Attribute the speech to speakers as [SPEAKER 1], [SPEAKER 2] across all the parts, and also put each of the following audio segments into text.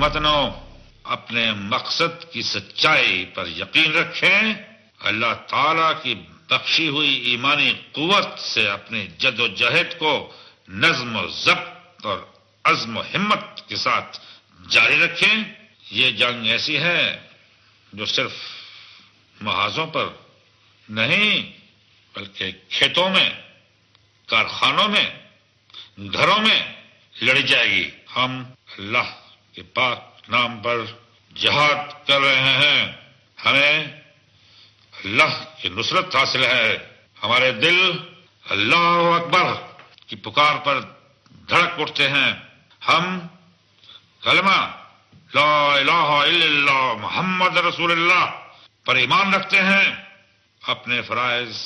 [SPEAKER 1] ہموطنوں، اپنے مقصد کی سچائی پر یقین رکھیں، اللہ تعالیٰ کی بخشی ہوئی ایمانی قوت سے اپنی جد و جہد کو نظم و ضبط اور عزم و ہمت کے ساتھ جاری رکھیں۔ یہ جنگ ایسی ہے جو صرف محاذوں پر نہیں بلکہ کھیتوں میں، کارخانوں میں، گھروں میں لڑی جائے گی۔ ہم اللہ کے پاک نام پر جہاد کر رہے ہیں، ہمیں اللہ کی نصرت حاصل ہے، ہمارے دل اللہ اکبر کی پکار پر دھڑک اٹھتے ہیں، ہم کلمہ لا الہ الا اللہ محمد رسول اللہ پر ایمان رکھتے ہیں۔ اپنے فرائض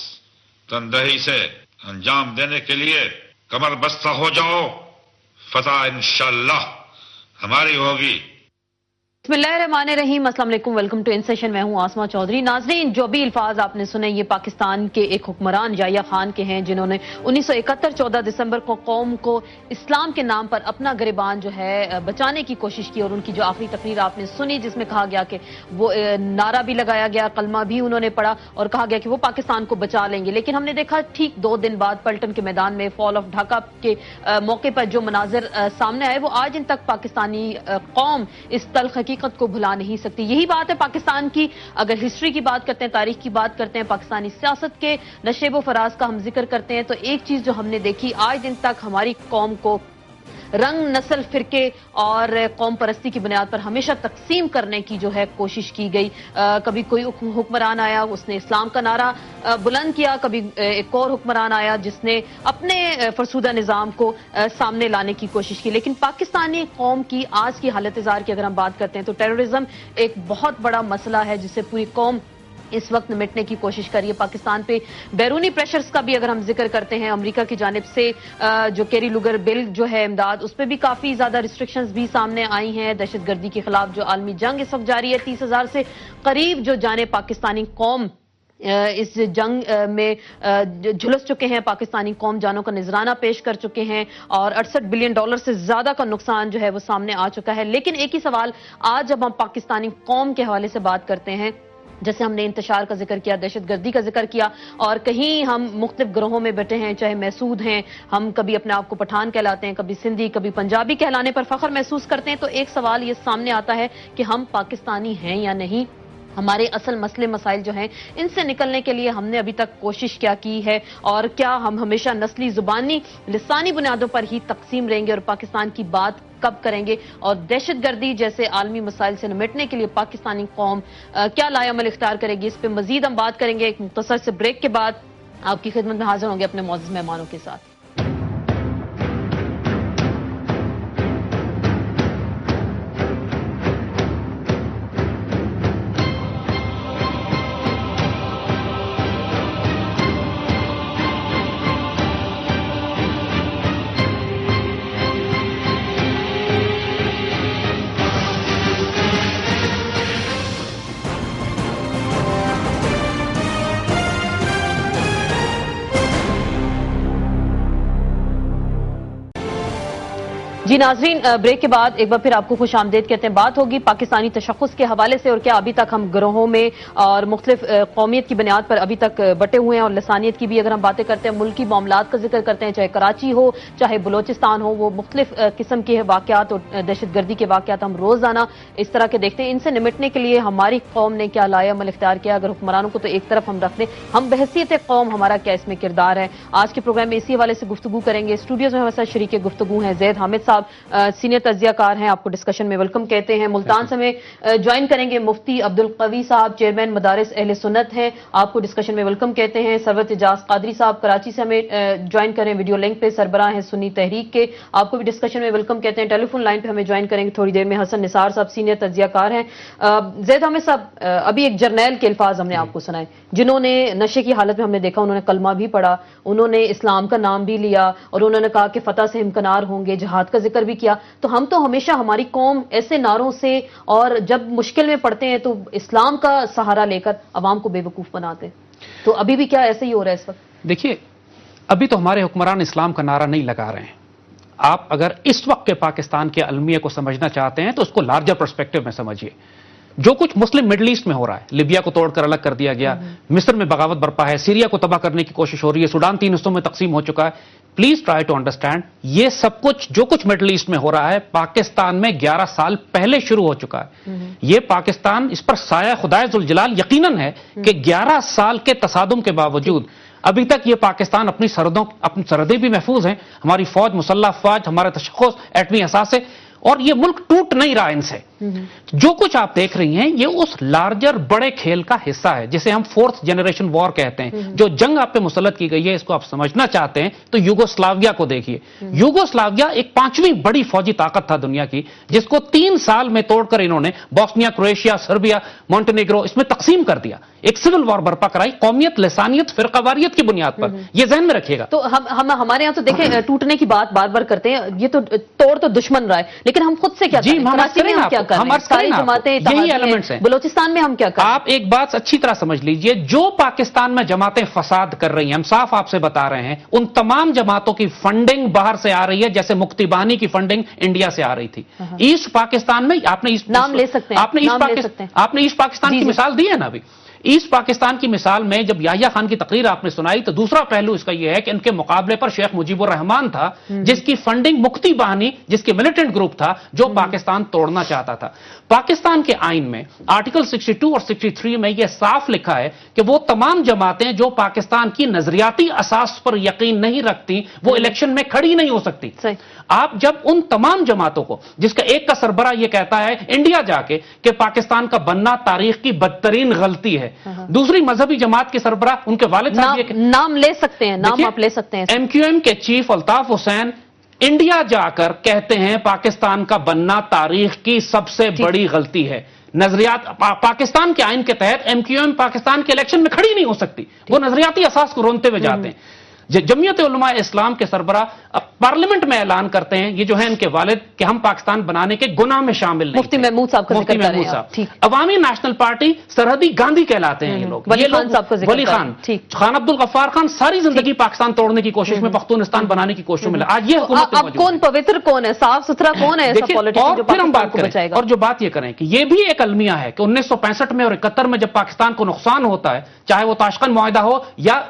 [SPEAKER 1] تندہی سے انجام دینے کے لیے کمر بستہ ہو جاؤ، فتح انشاءاللہ ہماری ہوگی۔
[SPEAKER 2] بسم اللہ الرحمن الرحیم، السلام علیکم، ویلکم ٹو ان سیشن۔ میں ہوں آسما چودھری۔ ناظرین، جو بھی الفاظ آپ نے سنے یہ پاکستان کے ایک حکمران یحییٰ خان کے ہیں، جنہوں نے 1971 14 دسمبر کو قوم کو اسلام کے نام پر اپنا گریبان جو ہے بچانے کی کوشش کی، اور ان کی جو آخری تقریر آپ نے سنی جس میں کہا گیا کہ وہ نعرہ بھی لگایا گیا، کلمہ بھی انہوں نے پڑھا اور کہا گیا کہ وہ پاکستان کو بچا لیں گے، لیکن ہم نے دیکھا ٹھیک 2 دن بعد پلٹن کے میدان میں فال آف ڈھاکہ کے موقع پر جو مناظر سامنے آئے وہ آج ان تک پاکستانی قوم اس تلخ حقیقت کو بھلا نہیں سکتی۔ یہی بات ہے پاکستان کی، اگر ہسٹری کی بات کرتے ہیں، تاریخ کی بات کرتے ہیں، پاکستانی سیاست کے نشیب و فراز کا ہم ذکر کرتے ہیں، تو ایک چیز جو ہم نے دیکھی آج دن تک ہماری قوم کو رنگ، نسل، فرقے اور قوم پرستی کی بنیاد پر ہمیشہ تقسیم کرنے کی جو ہے کوشش کی گئی۔ کبھی کوئی حکمران آیا اس نے اسلام کا نعرہ بلند کیا، کبھی ایک اور حکمران آیا جس نے اپنے فرسودہ نظام کو سامنے لانے کی کوشش کی، لیکن پاکستانی قوم کی آج کی حالت زار کی اگر ہم بات کرتے ہیں تو ٹیررزم ایک بہت بڑا مسئلہ ہے جس سے پوری قوم اس وقت نمٹنے کی کوشش کر رہی ہے۔ پاکستان پہ بیرونی پریشرز کا بھی اگر ہم ذکر کرتے ہیں، امریکہ کی جانب سے جو کیری لوگر بل جو ہے امداد، اس پہ بھی کافی زیادہ ریسٹرکشنز بھی سامنے آئی ہیں۔ دہشت گردی کے خلاف جو عالمی جنگ اس وقت جاری ہے، 30,000 سے قریب جو جانیں پاکستانی قوم اس جنگ میں جھلس چکے ہیں، پاکستانی قوم جانوں کا نذرانہ پیش کر چکے ہیں اور $68 بلین سے زیادہ کا نقصان جو ہے وہ سامنے آ چکا ہے۔ لیکن ایک ہی سوال آج جب ہم پاکستانی قوم کے حوالے سے بات کرتے ہیں، جیسے ہم نے انتشار کا ذکر کیا، دہشت گردی کا ذکر کیا، اور کہیں ہم مختلف گروہوں میں بیٹھے ہیں، چاہے محسود ہیں، ہم کبھی اپنے آپ کو پٹھان کہلاتے ہیں، کبھی سندھی، کبھی پنجابی کہلانے پر فخر محسوس کرتے ہیں، تو ایک سوال یہ سامنے آتا ہے کہ ہم پاکستانی ہیں یا نہیں؟ ہمارے اصل مسئلے مسائل جو ہیں ان سے نکلنے کے لیے ہم نے ابھی تک کوشش کیا کی ہے، اور کیا ہم ہمیشہ نسلی، زبانی، لسانی بنیادوں پر ہی تقسیم رہیں گے اور پاکستان کی بات کب کریں گے؟ اور دہشت گردی جیسے عالمی مسائل سے نمٹنے کے لیے پاکستانی قوم کیا لائے عمل اختیار کرے گی؟ اس پہ مزید ہم بات کریں گے ایک مختصر سے بریک کے بعد۔ آپ کی خدمت میں حاضر ہوں گے اپنے معزز مہمانوں کے ساتھ۔ جی ناظرین، بریک کے بعد ایک بار پھر آپ کو خوش آمدید کہتے ہیں۔ بات ہوگی پاکستانی تشخص کے حوالے سے، اور کیا ابھی تک ہم گروہوں میں اور مختلف قومیت کی بنیاد پر ابھی تک بٹے ہوئے ہیں، اور لسانیت کی بھی اگر ہم باتیں کرتے ہیں، ملکی معاملات کا ذکر کرتے ہیں، چاہے کراچی ہو چاہے بلوچستان ہو، وہ مختلف قسم کے واقعات اور دہشت گردی کے واقعات ہم روزانہ اس طرح کے دیکھتے ہیں۔ ان سے نمٹنے کے لیے ہماری قوم نے کیا لائے عمل اختیار کیا؟ اگر حکمرانوں کو تو ایک طرف ہم رکھ دیں، ہم بحیثیت قوم ہمارا کیا اس میں کردار ہے؟ آج کے پروگرام میں اسی حوالے سے گفتگو کریں گے۔ اسٹوڈیوز میں ہمارے ساتھ شریک گفتگو ہیں زید حامد صاحب، سینئر تجزیہ کار ہیں، آپ کو ڈسکشن میں ویلکم کہتے ہیں۔ ملتان سے ہمیں جوائن کریں گے مفتی عبدالقوی صاحب، چیئرمین مدارس اہل سنت ہیں، آپ کو ڈسکشن میں ویلکم کہتے ہیں۔ سرورت اعجاز قادری صاحب کراچی سے ہمیں جوائن کریں، ویڈیو لنک پہ سربراہ ہیں سنی تحریک کے، آپ کو بھی ڈسکشن میں ویلکم کہتے ہیں۔ ٹیلی فون لائن پہ ہمیں جوائن کریں گے تھوڑی دیر میں حسن نثار صاحب، سینئر تجزیہ کار ہیں۔ زید حامد صاحب، ابھی ایک جرنیل کے الفاظ ہم نے آپ کو سنائے جنہوں نے نشے کی حالت میں ہم نے دیکھا انہوں نے کلمہ بھی پڑھا، انہوں نے اسلام کا نام بھی لیا، اور انہوں نے کہا کہ فتح سے ہمکنار ہوں گے، جہاد کا ذکر بھی کیا۔ تو ہم تو ہمیشہ ہماری قوم ایسے نعروں سے اور جب مشکل میں پڑتے ہیں تو اسلام کا سہارا لے کر عوام کو بے وقوف بناتے ہیں، تو ابھی بھی کیا ایسے ہی ہو رہا ہے اس وقت؟
[SPEAKER 3] دیکھیے، ابھی تو ہمارے حکمران اسلام کا نعرہ نہیں لگا رہے ہیں، آپ اگر اس وقت کے پاکستان کے المیہ کو سمجھنا چاہتے ہیں تو اس کو لارجر پرسپیکٹو میں سمجھیے. جو کچھ مسلم مڈل ایسٹ میں ہو رہا ہے، لیبیا کو توڑ کر الگ کر دیا گیا، مصر میں بغاوت برپا ہے، سیریا کو تباہ کرنے کی کوشش ہو رہی ہے، سوڈان 3 حصوں میں تقسیم ہو چکا ہے. پلیز ٹرائی ٹو انڈرسٹینڈ، یہ سب کچھ جو کچھ مڈل ایسٹ میں ہو رہا ہے پاکستان میں 11 سال پہلے شروع ہو چکا ہے. یہ پاکستان، اس پر سایہ خدائے ذوالجلال یقیناً ہے کہ 11 سال کے تصادم کے باوجود ابھی تک یہ پاکستان اپنی سرحدیں بھی محفوظ ہیں، ہماری فوج، مسلح افواج، ہمارا تشخص، ایٹمی اثاثے، اور یہ ملک ٹوٹ نہیں رہا ان سے. جو کچھ آپ دیکھ رہی ہیں یہ اس لارجر بڑے کھیل کا حصہ ہے جسے ہم 4th جنریشن وار کہتے ہیں. جو جنگ آپ پہ مسلط کی گئی ہے، اس کو آپ سمجھنا چاہتے ہیں تو یوگوسلاویا کو دیکھیے. یوگوسلاویا ایک 5ویں بڑی فوجی طاقت تھا دنیا کی، جس کو 3 سال میں توڑ کر انہوں نے بوسنیا، کروشیا، سربیا، مونٹینیگرو اس میں تقسیم کر دیا. ایک سول وار برپا کرائی قومیت، لسانیت، فرقہ واریت کی بنیاد پر. یہ ذہن میں رکھیے گا.
[SPEAKER 2] تو ہمارے یہاں تو دیکھیں ٹوٹنے کی بات بار بار کرتے ہیں، یہ تو توڑ تو دشمن رہا ہے، لیکن ہم خود سے کیا کریں؟ کراچی میں ہم کیا کر رہے ہیں؟ ساری جماعتیں،
[SPEAKER 3] یہی ایلیمنٹس ہیں.
[SPEAKER 2] بلوچستان میں ہم کیا کر رہے ہیں؟
[SPEAKER 3] آپ ایک بات اچھی طرح سمجھ لیجئے، جو پاکستان میں جماعتیں فساد کر رہی ہیں، ہم صاف آپ سے بتا رہے ہیں، ان تمام جماعتوں کی فنڈنگ باہر سے آ رہی ہے، جیسے مکتی بانی کی فنڈنگ انڈیا سے آ رہی تھی. ایسٹ پاکستان میں آپ نے
[SPEAKER 2] نام لے سکتے ہیں،
[SPEAKER 3] آپ نے ایسٹ پاکستان کی مثال دی ہے نا ابھی. ایسٹ پاکستان کی مثال میں جب یحییٰ خان کی تقریر آپ نے سنائی تو دوسرا پہلو اس کا یہ ہے کہ ان کے مقابلے پر شیخ مجیب الرحمان تھا، جس کی فنڈنگ مکتی بانی، جس کے ملیٹنٹ گروپ تھا جو پاکستان توڑنا چاہتا تھا. پاکستان کے آئین میں آرٹیکل 62 اور 63 میں یہ صاف لکھا ہے کہ وہ تمام جماعتیں جو پاکستان کی نظریاتی اساس پر یقین نہیں رکھتی وہ الیکشن میں کھڑی نہیں ہو سکتی. آپ جب ان تمام جماعتوں کو، جس کا ایک کا سربراہ یہ کہتا ہے انڈیا جا کے کہ پاکستان کا بننا تاریخ کی بدترین غلطی ہے، دوسری مذہبی جماعت کے سربراہ ان کے والد صاحب
[SPEAKER 2] نام لے سکتے ہیں، نام آپ لے سکتے ہیں.
[SPEAKER 3] MQM کے چیف الطاف حسین انڈیا جا کر کہتے ہیں پاکستان کا بننا تاریخ کی سب سے بڑی غلطی ہے. نظریات پاکستان کے آئین کے تحت MQM پاکستان کے الیکشن میں کھڑی نہیں ہو سکتی، وہ نظریاتی اساس کو رونتے ہوئے جاتے ہیں. جمعیت علماء اسلام کے سربراہ پارلیمنٹ میں اعلان کرتے ہیں، یہ جو ہے ان کے والد، کہ ہم پاکستان بنانے کے گناہ میں شامل نہیں.
[SPEAKER 2] مفتی محمود صاحب کا ذکر کر رہے ہیں.
[SPEAKER 3] عوامی نیشنل پارٹی سرحدی گاندھی کہلاتے ہیں یہ لوگ.
[SPEAKER 2] ولی خان صاحب کا ذکر
[SPEAKER 3] ولی خان، خان عبد الغفار خان ساری زندگی پاکستان توڑنے کی کوشش میں، پختونستان بنانے کی کوشش میں. آج یہ حکومت
[SPEAKER 2] اب کون پوتر کون ہے، صاف ستھرا کون ہے ایسا پولیٹیشین جو پاکستان کو بچائے گا؟
[SPEAKER 3] اور جو بات یہ کریں کہ یہ بھی ایک المیہ ہے کہ 1965 میں اور 71 میں جب پاکستان کو نقصان ہوتا ہے، چاہے وہ تاشقند معاہدہ ہو یا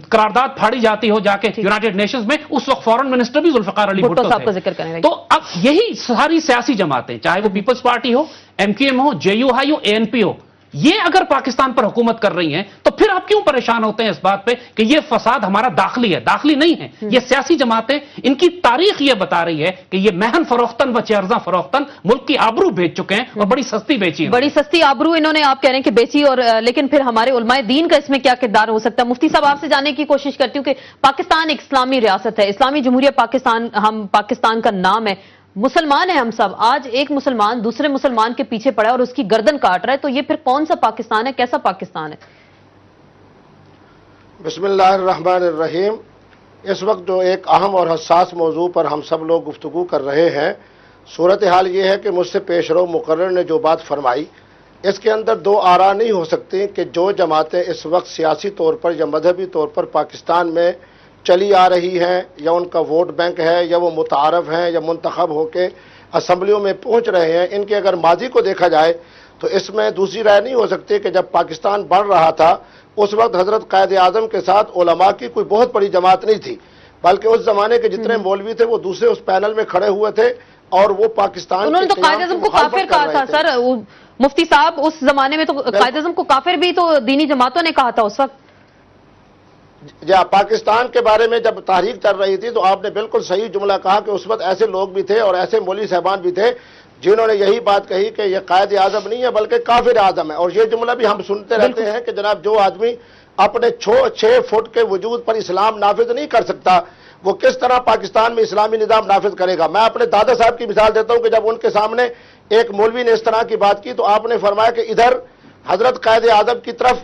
[SPEAKER 3] قرارداد پھاڑی جاتی ہو جا کے یونائیٹڈ نیشنز میں، اس وقت فورن منسٹر بھی ذوالفقار علی بھٹو
[SPEAKER 2] صاحب کا ذکر کریں.
[SPEAKER 3] تو اب یہی ساری سیاسی جماعتیں، چاہے وہ پیپلز پارٹی ہو، MQM ہو، JUI ہو، ANP ہو، یہ اگر پاکستان پر حکومت کر رہی ہیں تو پھر آپ کیوں پریشان ہوتے ہیں اس بات پہ کہ یہ فساد ہمارا داخلی ہے؟ داخلی نہیں ہے، یہ سیاسی جماعتیں، ان کی تاریخ یہ بتا رہی ہے کہ یہ مہن فروختن و چرزاں فروختن ملک کی آبرو بیچ چکے ہیں اور بڑی سستی بیچی ہیں.
[SPEAKER 2] بڑی سستی آبرو انہوں نے، آپ کہہ رہے ہیں کہ بیچی. اور لیکن پھر ہمارے علماء دین کا اس میں کیا کردار ہو سکتا ہے؟ مفتی صاحب آپ سے جاننے کی کوشش کرتی ہوں کہ پاکستان ایک اسلامی ریاست ہے، اسلامی جمہوریہ پاکستان، ہم پاکستان کا نام ہے، مسلمان ہیں ہم سب. آج ایک مسلمان دوسرے مسلمان کے پیچھے پڑا ہے اور اس کی گردن کاٹ رہا ہے، تو یہ پھر کون سا پاکستان ہے، کیسا پاکستان ہے؟
[SPEAKER 4] بسم اللہ الرحمن الرحیم. اس وقت جو ایک اہم اور حساس موضوع پر ہم سب لوگ گفتگو کر رہے ہیں، صورتحال یہ ہے کہ مجھ سے پیش رو مقرر نے جو بات فرمائی، اس کے اندر دو آرا نہیں ہو سکتی کہ جو جماعتیں اس وقت سیاسی طور پر یا مذہبی طور پر پاکستان میں چلی آ رہی ہیں، یا ان کا ووٹ بینک ہے، یا وہ متعارف ہیں، یا منتخب ہو کے اسمبلیوں میں پہنچ رہے ہیں، ان کے اگر ماضی کو دیکھا جائے تو اس میں دوسری رائے نہیں ہو سکتی کہ جب پاکستان بڑھ رہا تھا اس وقت حضرت قائد اعظم کے ساتھ علماء کی کوئی بہت بڑی جماعت نہیں تھی، بلکہ اس زمانے کے جتنے مولوی تھے وہ دوسرے اس پینل میں کھڑے ہوئے تھے اور وہ پاکستان
[SPEAKER 2] انہوں نے تو قائد اعظم کو کافر کہا تھا. سر مفتی صاحب اس زمانے میں تو قائد اعظم کو کافر بھی تو دینی جماعتوں نے کہا تھا اس وقت.
[SPEAKER 4] پاکستان کے بارے میں جب تحریک چل رہی تھی تو آپ نے بالکل صحیح جملہ کہا کہ اس وقت ایسے لوگ بھی تھے اور ایسے مولوی صاحبان بھی تھے جنہوں نے یہی بات کہی کہ یہ قائد اعظم نہیں ہے بلکہ کافر اعظم ہے. اور یہ جملہ بھی ہم سنتے رہتے ہیں کہ جناب جو آدمی اپنے 6 فٹ کے وجود پر اسلام نافذ نہیں کر سکتا وہ کس طرح پاکستان میں اسلامی نظام نافذ کرے گا. میں اپنے دادا صاحب کی مثال دیتا ہوں کہ جب ان کے سامنے ایک مولوی نے اس طرح کی بات کی تو آپ نے فرمایا کہ ادھر حضرت قائد اعظم کی طرف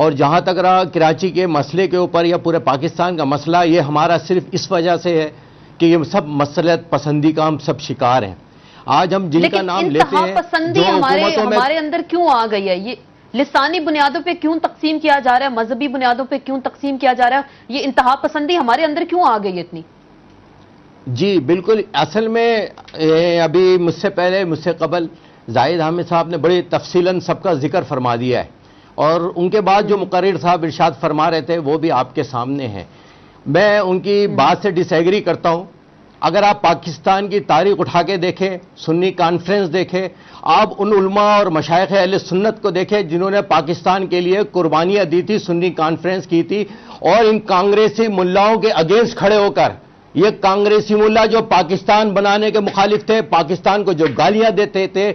[SPEAKER 5] اور جہاں تک رہا کراچی کے مسئلے کے اوپر یا پورے پاکستان کا مسئلہ، یہ ہمارا صرف اس وجہ سے ہے کہ یہ سب مسلط پسندی کا ہم سب شکار ہیں. آج ہم جن کا نام لیتے ہیں،
[SPEAKER 2] انتہا پسندی ہمارے اندر کیوں آ گئی ہے؟ یہ لسانی بنیادوں پہ کیوں تقسیم کیا جا رہا ہے، مذہبی بنیادوں پہ کیوں تقسیم کیا جا رہا ہے؟ یہ انتہا پسندی ہمارے اندر کیوں آ گئی اتنی؟
[SPEAKER 5] جی بالکل. اصل میں ابھی مجھ سے پہلے، مجھ سے قبل زاہد حامد صاحب نے بڑی تفصیلاً سب کا ذکر فرما دیا ہے، اور ان کے بعد جو مقرر صاحب ارشاد فرما رہے تھے وہ بھی آپ کے سامنے ہیں. میں ان کی بات سے ڈس ایگری کرتا ہوں. اگر آپ پاکستان کی تاریخ اٹھا کے دیکھیں، سنی کانفرنس دیکھیں، آپ ان علماء اور مشائخ اہل سنت کو دیکھیں جنہوں نے پاکستان کے لیے قربانیاں دی تھی، سنی کانفرنس کی تھی، اور ان کانگریسی ملاؤں کے اگینسٹ کھڑے ہو کر، یہ کانگریسی ملا جو پاکستان بنانے کے مخالف تھے، پاکستان کو جو گالیاں دیتے تھے،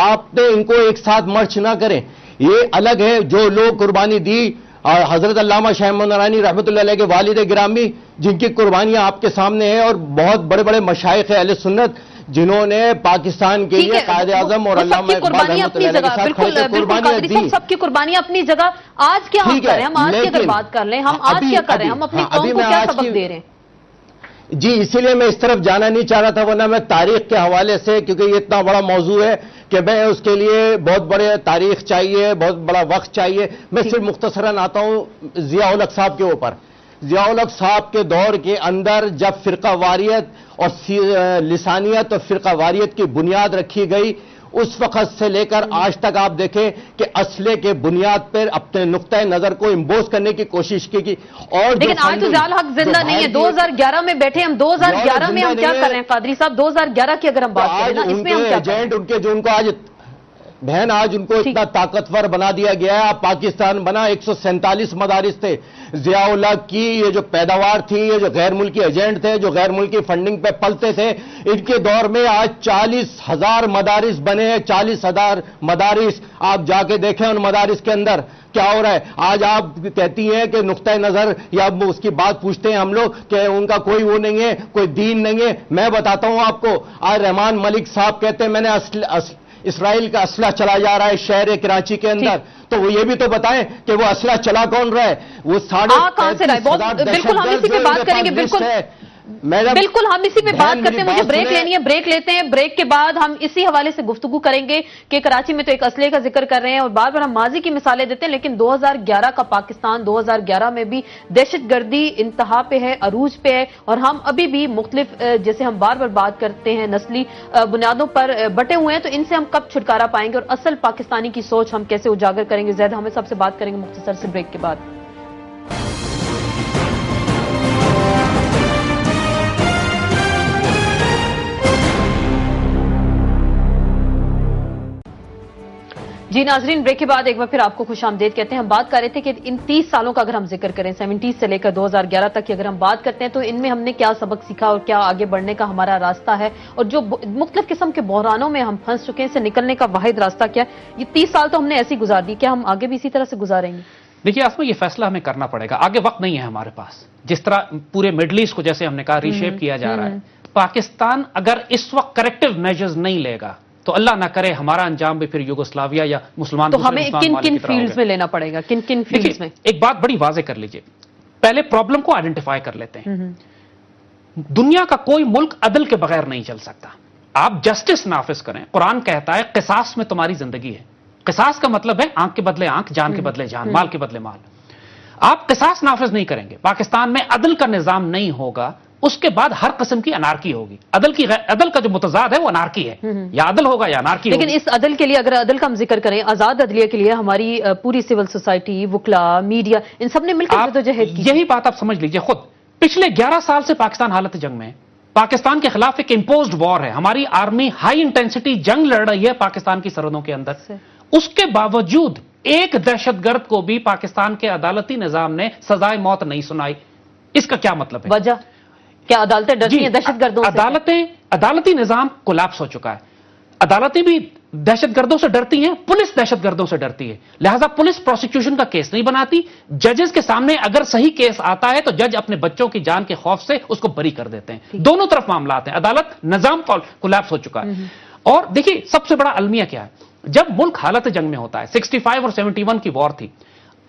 [SPEAKER 5] آپ نے ان کو ایک ساتھ مرچ نہ کریں. یہ الگ ہے جو لوگ قربانی دی، اور حضرت علامہ شاہ محمود نورانی رحمۃ اللہ علیہ کے والد گرامی جن کی قربانیاں آپ کے سامنے ہیں، اور بہت بڑے بڑے مشائخ اہل سنت جنہوں نے پاکستان کے لیے قائد اعظم اور علامہ اقبال رحمۃ اللہ علیہ کے ساتھ کھڑے تھے، قربانیاں دی.
[SPEAKER 2] سب کی قربانیاں اپنی جگہ. آج کیا ہم کر رہے ہیں؟ ہم آج کی اگر بات کر لیں، ہم آج کیا کر رہے ہیں؟ ہم اپنی قوم کو کیا سبق دے رہے ہیں؟
[SPEAKER 5] جی اسی لیے میں اس طرف جانا نہیں چاہ رہا تھا، ورنہ میں تاریخ کے حوالے سے، کیونکہ یہ اتنا بڑا موضوع ہے کہ میں اس کے لیے بہت بڑے تاریخ چاہیے، بہت بڑا وقت چاہیے. میں صرف مختصراً آتا ہوں ضیاء الحق صاحب کے اوپر. ضیاء الحق صاحب کے دور کے اندر جب فرقہ واریت اور لسانیت اور فرقہ واریت کی بنیاد رکھی گئی، اس وقت سے لے کر آج تک آپ دیکھیں کہ اسلحے کے بنیاد پر اپنے نقطۂ نظر کو امبوز کرنے کی کوشش کی. اور
[SPEAKER 2] لیکن آج تو ضیاء الحق زندہ نہیں ہے. 2011 میں بیٹھے ہم. 2011 میں ہم کیا کر رہے ہیں قادری صاحب؟ 2011 کی اگر ہم بات کریں نا، اس میں ہم کیا کر رہے ہیں؟
[SPEAKER 5] ایجنٹ ان کے جو ان کو آج بہن، آج ان کو اتنا طاقتور بنا دیا گیا ہے. پاکستان بنا 147 مدارس تھے. ضیاء الحق کی یہ جو پیداوار تھی، یہ جو غیر ملکی ایجنٹ تھے جو غیر ملکی فنڈنگ پہ پلتے تھے، ان کے دور میں آج 40,000 مدارس بنے ہیں. 40,000 مدارس. آپ جا کے دیکھیں ان مدارس کے اندر کیا ہو رہا ہے. آج آپ کہتی ہیں کہ نقطۂ نظر، یا اس کی بات پوچھتے ہیں ہم لوگ کہ ان کا کوئی وہ نہیں ہے، کوئی دین نہیں ہے. میں بتاتا ہوں آپ کو، آج رحمان ملک صاحب کہتے ہیں میں نے اسرائیل کا اسلحہ چلا جا رہا ہے شہر کراچی کے اندر، تو وہ یہ بھی تو بتائیں کہ وہ اسلحہ چلا کون رہا ہے. وہ
[SPEAKER 2] 35,000 بالکل ہم اسی پہ بات کریں گے. بالکل ہم اسی پہ بات کرتے ہیں. مجھے بریک لینی ہے، بریک لیتے ہیں. بریک کے بعد ہم اسی حوالے سے گفتگو کریں گے کہ کراچی میں تو ایک اسلحے کا ذکر کر رہے ہیں اور بار بار ہم ماضی کی مثالیں دیتے ہیں، لیکن 2011 کا پاکستان، 2011 میں بھی دہشت گردی انتہا پہ ہے، عروج پہ ہے، اور ہم ابھی بھی مختلف جیسے ہم بار بار بات کرتے ہیں نسلی بنیادوں پر بٹے ہوئے ہیں. تو ان سے ہم کب چھٹکارا پائیں گے اور اصل پاکستانی کی سوچ ہم کیسے اجاگر کریں گے؟ زید ہمیں سب سے بات کریں گے مختصر سے بریک کے بعد. جی ناظرین، بریک کے بعد ایک بار پھر آپ کو خوش آمدید کہتے ہیں. ہم بات کر رہے تھے کہ ان 30 سالوں کا اگر ہم ذکر کریں، 70 سے لے کر 2011 تک کی اگر ہم بات کرتے ہیں، تو ان میں ہم نے کیا سبق سیکھا اور کیا آگے بڑھنے کا ہمارا راستہ ہے، اور جو مختلف قسم کے بحرانوں میں ہم پھنس چکے ہیں، اس سے نکلنے کا واحد راستہ کیا ہے؟ یہ 30 سال تو ہم نے ایسی گزار دی، کیا ہم آگے بھی اسی طرح سے گزاریں گے؟
[SPEAKER 3] دیکھیے آسما، یہ فیصلہ ہمیں کرنا پڑے گا. آگے وقت نہیں ہے ہمارے پاس. جس طرح پورے مڈل ایسٹ کو جیسے ہم نے کہا ری شیپ کیا جا رہا ہے، پاکستان اگر اس وقت کریکٹیو میجرز نہیں لے گا تو اللہ نہ کرے ہمارا انجام بھی پھر یوگوسلاویا یا مسلمان.
[SPEAKER 2] تو ہمیں کن کن فیلڈز میں لینا پڑے گا؟ کن کن فیلڈز میں؟
[SPEAKER 3] ایک بات بڑی واضح کر لیجئے. پہلے پرابلم کو آئیڈینٹیفائی کر لیتے ہیں. دنیا کا کوئی ملک عدل کے بغیر نہیں چل سکتا. آپ جسٹس نافذ کریں. قرآن کہتا ہے قصاص میں تمہاری زندگی ہے. قصاص کا مطلب ہے آنکھ کے بدلے آنکھ، جان کے بدلے جان، مال کے بدلے مال. آپ قصاص نافذ نہیں کریں گے، پاکستان میں عدل کا نظام نہیں ہوگا، اس کے بعد ہر قسم کی انارکی ہوگی. عدل کا جو متضاد ہے وہ انارکی ہے. یا عدل ہوگا یا انارکی ہوگی.
[SPEAKER 2] لیکن اس عدل کے لیے، اگر عدل کا ہم ذکر کریں، آزاد عدلیہ کے لیے ہماری پوری سول سوسائٹی، وکلا، میڈیا، ان سب نے مل کر جدوجہد کی.
[SPEAKER 3] یہی بات آپ سمجھ لیجئے. خود پچھلے 11 سال سے پاکستان حالت جنگ میں ہے. پاکستان کے خلاف ایک امپوزڈ وار ہے. ہماری آرمی ہائی انٹینسٹی جنگ لڑ رہی ہے پاکستان کی سرحدوں کے اندر. اس کے باوجود ایک دہشت گرد کو بھی پاکستان کے عدالتی نظام نے سزائے موت نہیں سنائی. اس کا کیا مطلب ہے؟
[SPEAKER 2] وجہ کیا؟ عدالتیں ڈرتی ہیں دہشت گردوں سے؟
[SPEAKER 3] عدالتی نظام کولیپس ہو چکا ہے. عدالتیں بھی دہشت گردوں سے ڈرتی ہیں، پولیس دہشت گردوں سے ڈرتی ہے. لہذا پولیس پروسیکیوشن کا کیس نہیں بناتی. ججز کے سامنے اگر صحیح کیس آتا ہے تو جج اپنے بچوں کی جان کے خوف سے اس کو بری کر دیتے ہیں. دونوں طرف معاملات ہیں. عدالت نظام کولیپس ہو چکا ہے. اور دیکھیے سب سے بڑا المیہ کیا ہے؟ جب ملک حالت جنگ میں ہوتا ہے، 65 اور 71 کی وار تھی،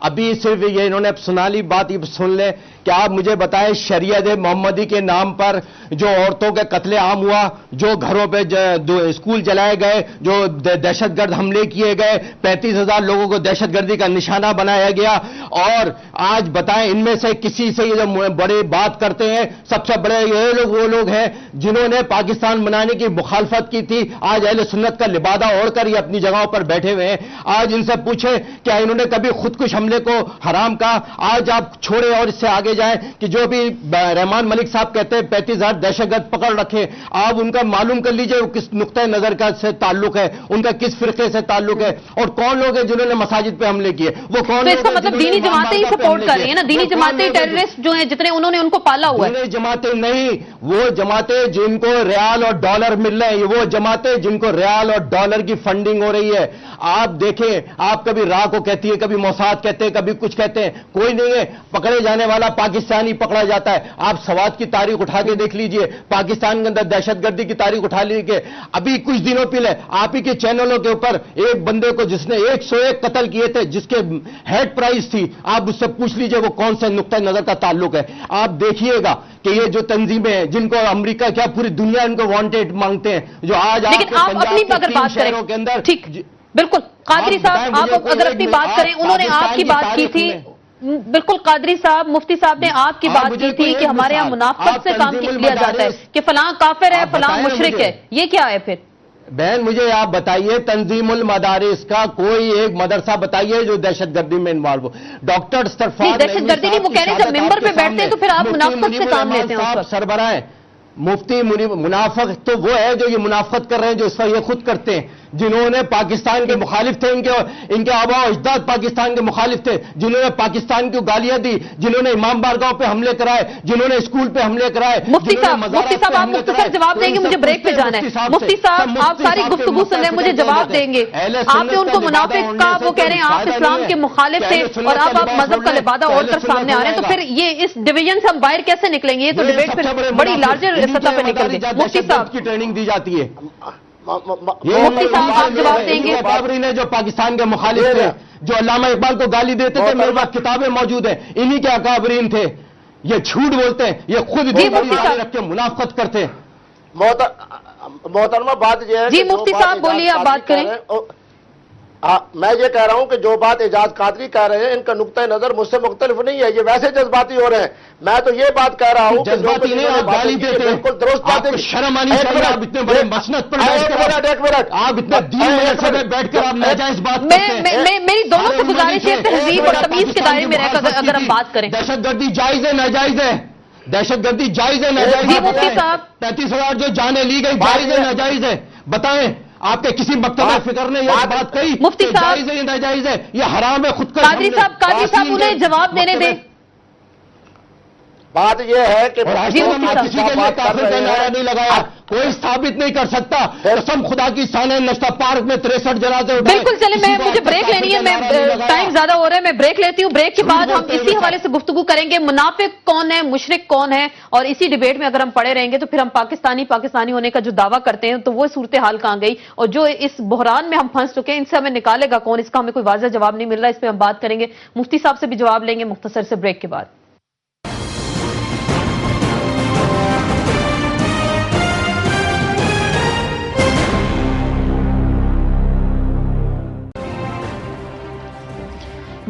[SPEAKER 5] ابھی صرف یہ انہوں نے سنا لی بات، یہ سن لیں کہ آپ مجھے بتائیں شریعت محمدی کے نام پر جو عورتوں کے قتل عام ہوا، جو گھروں پہ اسکول جلائے گئے، جو دہشت گرد حملے کیے گئے، 35,000 لوگوں کو دہشت گردی کا نشانہ بنایا گیا، اور آج بتائیں ان میں سے کسی سے یہ جو بڑے بات کرتے ہیں، سب سے بڑے یہ لوگ وہ لوگ ہیں جنہوں نے پاکستان بنانے کی مخالفت کی تھی، آج اہل سنت کا لبادہ اوڑھ کر یہ اپنی جگہوں پر بیٹھے ہوئے ہیں۔ آج ان سے پوچھیں کیا انہوں نے کبھی خودکش حملے کو حرام کہا؟ آج آپ چھوڑے اور اس سے آگے جائیں کہ جو بھی رحمان ملک صاحب کہتے ہیں 35,000 دہشت گرد پکڑ رکھے، آپ ان کا معلوم کر لیجئے وہ کس نقطۂ نظر کا سے تعلق ہے، ان کا کس فرقے سے تعلق ہے، اور کون لوگ ہیں جنہوں نے مساجد پہ حملے کیے، وہ کون
[SPEAKER 2] تو اس کا مطلب دینی جماعتیں ہی سپورٹ کر رہی ہیں نا، دینی جماعتیں ٹیررسٹ جو ہیں جتنے انہوں نے ان کو پالا ہوا ہے۔
[SPEAKER 5] دینی جماعتیں نہیں، وہ جماعتیں جن کو ریال اور ڈالر مل رہے ہیں، وہ جماعتیں جن کو ریال اور ڈالر کی فنڈنگ ہو رہی ہے۔ آپ دیکھیں، آپ کبھی راہ کو کہتی ہے، کبھی موساد کہتے ہیں، کبھی کچھ کہتے ہیں، کوئی نہیں ہے پکڑے جانے والا پاکستانی پکڑا جاتا ہے۔ آپ سوات کی تاریخ اٹھا کے دیکھ لیجئے، پاکستان کے اندر دہشت گردی کی تاریخ اٹھا لیجئے، ابھی کچھ دنوں پہلے آپ ہی کے چینلوں کے اوپر ایک بندے کو جس نے 101 قتل کیے تھے، جس کے ہیڈ پرائز تھی، آپ اس سے پوچھ لیجئے وہ کون سے نقطۂ نظر کا تعلق ہے۔ آپ دیکھیے گا کہ یہ جو تنظیمیں ہیں جن کو امریکہ کیا پوری دنیا ان کو وانٹیڈ مانگتے ہیں، جو آج
[SPEAKER 2] لیکن آپ اپنی اگر بات کریں، ٹھیک بالکل قادری صاحب آپ اگر اپنی بات کریں، انہوں نے آپ کی بات کی تھی، بالکل قادری صاحب مفتی صاحب نے آپ کی بات کی تھی کہ ہمارے یہاں منافقت سے کام لیا جاتا ہے کہ فلاں کافر ہے، فلاں مشرک ہے، یہ کیا ہے پھر؟
[SPEAKER 5] بہن مجھے آپ بتائیے تنظیم المدارس کا کوئی ایک مدرسہ بتائیے جو دہشت گردی میں انوالو ہو۔ ڈاکٹر استرفاد
[SPEAKER 2] دہشت گردی نہیں، وہ کہہ رہے ہیں جب ممبر پہ بیٹھتے ہیں تو پھر آپ منافقت سے کام لیتے ہیں اس وقت۔
[SPEAKER 5] سربراہ ہیں مفتی منافق تو وہ ہے جو یہ منافقت کر رہے ہیں، جو اس پر یہ خود کرتے ہیں، جنہوں نے پاکستان کے مخالف تھے، ان کے آباء و اجداد پاکستان کے مخالف تھے، جنہوں نے پاکستان کو گالیاں دی، جنہوں نے امام بارگاہ پہ حملے کرائے، جنہوں نے اسکول پہ حملے کرائے۔
[SPEAKER 2] مفتی صاحب آپ مختصر جواب دیں گے، مجھے بریک پہ جانا ہے۔ مفتی صاحب آپ ساری گفتگو سن رہے ہیں، مجھے جواب دیں گے۔ آپ نے ان کو منافق کا وہ کہہ رہے ہیں آپ اسلام کے مخالف تھے اور اب آپ مذہب کا لبادہ اوڑھ کر سامنے آ رہے ہیں، تو پھر یہ اس ڈویژن سے ہم باہر کیسے نکلیں گے؟ یہ تو ڈبیٹ پھر بڑی لارجر سطح پہ نکل گئی۔ مفتی صاحب
[SPEAKER 5] کی ٹریننگ دی جاتی ہے،
[SPEAKER 2] مفتی صاحب آپ جواب دیں گے۔
[SPEAKER 5] بابری نے جو پاکستان کے مخالف تھے، جو علامہ اقبال کو گالی دیتے تھے، میرے پاس کتابیں موجود ہیں، انہی کے اکابرین تھے۔ یہ جھوٹ بولتے ہیں، یہ خود رکھ کے منافقت کرتے ہیں۔
[SPEAKER 4] محترمہ بات یہ ہے
[SPEAKER 2] جی مفتی صاحب بولیے، آپ بات کریں۔
[SPEAKER 4] میں یہ کہہ رہا ہوں کہ جو بات اعجاز قادری کہہ رہے ہیں ان کا نقطۂ نظر مجھ سے مختلف نہیں ہے، یہ ویسے جذباتی ہو رہے ہیں۔ میں تو یہ بات کہہ رہا ہوں کہ
[SPEAKER 5] جذباتی نہیں، آپ گالی دیتے ہیں،
[SPEAKER 4] بالکل درست بات ہے۔
[SPEAKER 5] شرم آنی چاہیے، آپ اتنے بڑے مسند پر بیٹھ کر
[SPEAKER 4] ایک منٹ
[SPEAKER 5] آپ اتنے دین مدرسے میں بیٹھ کر آپ ناجائز بات کرتے ہیں۔
[SPEAKER 2] میری دونوں سے گزارش ہے تہذیب اور تمیز کے دائرے میں رہ کر اگر ہم بات کریں۔
[SPEAKER 5] دہشت گردی جائز ہے ناجائز ہے؟ دہشت گردی جائز ہے ناجائز ہے؟
[SPEAKER 2] مفتی صاحب
[SPEAKER 5] 35,000 جو جانیں لی گئی جائز ہے ناجائز ہے؟ بتائیں آپ کے کسی مکتبہ فکر نے یہ بات کہی
[SPEAKER 2] مفتی صاحب
[SPEAKER 5] جائز ہے یا ناجائز ہے؟ یہ حرام ہے خود کا۔
[SPEAKER 2] قادری صاحب انہیں جواب دینے دیں۔
[SPEAKER 4] بات یہ ہے کہ
[SPEAKER 2] جی مفتی صاحب
[SPEAKER 5] کسی کے لیے کافر کا نعرہ نہیں لگایا، کوئی ثابت نہیں کر سکتا۔ قسم خدا کی سانح نشتہ پارک میں 63 جنازے اٹھائے۔
[SPEAKER 2] بالکل چلیں، مجھے بریک لینی ہے، میں ٹائم زیادہ ہو رہا ہے، میں بریک لیتی ہوں۔ بریک کے بعد ہم اسی حوالے سے گفتگو کریں گے، منافق کون ہے، مشرک کون ہے، اور اسی ڈیبیٹ میں اگر ہم پڑے رہیں گے تو پھر ہم پاکستانی ہونے کا جو دعویٰ کرتے ہیں تو وہ صورتحال کہاں گئی، اور جو اس بحران میں ہم پھنس چکے ہیں ان سے ہمیں نکالے گا کون، اس کا ہمیں کوئی واضح جواب نہیں مل رہا، اس پہ ہم بات کریں گے۔ مفتی صاحب سے بھی جواب لیں گے مختصر سے بریک کے بعد۔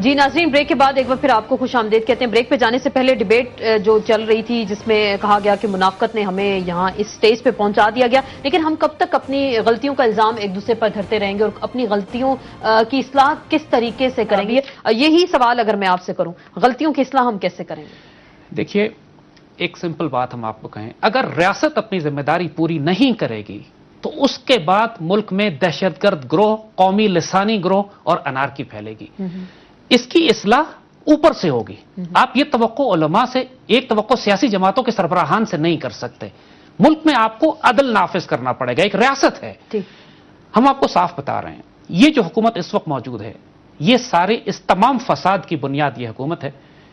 [SPEAKER 2] جی ناظرین، بریک کے بعد ایک بار پھر آپ کو خوش آمدید کہتے ہیں۔ بریک پہ جانے سے پہلے ڈیبیٹ جو چل رہی تھی جس میں کہا گیا کہ منافقت نے ہمیں یہاں اس سٹیج پہ پہنچا دیا گیا، لیکن ہم کب تک اپنی غلطیوں کا الزام ایک دوسرے پر دھرتے رہیں گے اور اپنی غلطیوں کی اصلاح کس طریقے سے کریں گے؟ یہی سوال اگر میں آپ سے کروں، غلطیوں کی اصلاح ہم کیسے کریں گے؟
[SPEAKER 3] دیکھیے ایک سمپل بات ہم آپ کو کہیں، اگر ریاست اپنی ذمہ داری پوری نہیں کرے گی تو اس کے بعد ملک میں دہشت گرد گروہ، قومی لسانی گروہ اور انارکی پھیلے گی۔ اس کی اصلاح اوپر سے ہوگی۔ آپ یہ توقع علماء سے، ایک توقع سیاسی جماعتوں کے سربراہان سے نہیں کر سکتے۔ ملک میں آپ کو عدل نافذ کرنا پڑے گا، ایک ریاست ہے۔ ہم آپ کو صاف بتا رہے ہیں، یہ جو حکومت اس وقت موجود ہے، یہ سارے اس تمام فساد کی بنیاد یہ حکومت ہے۔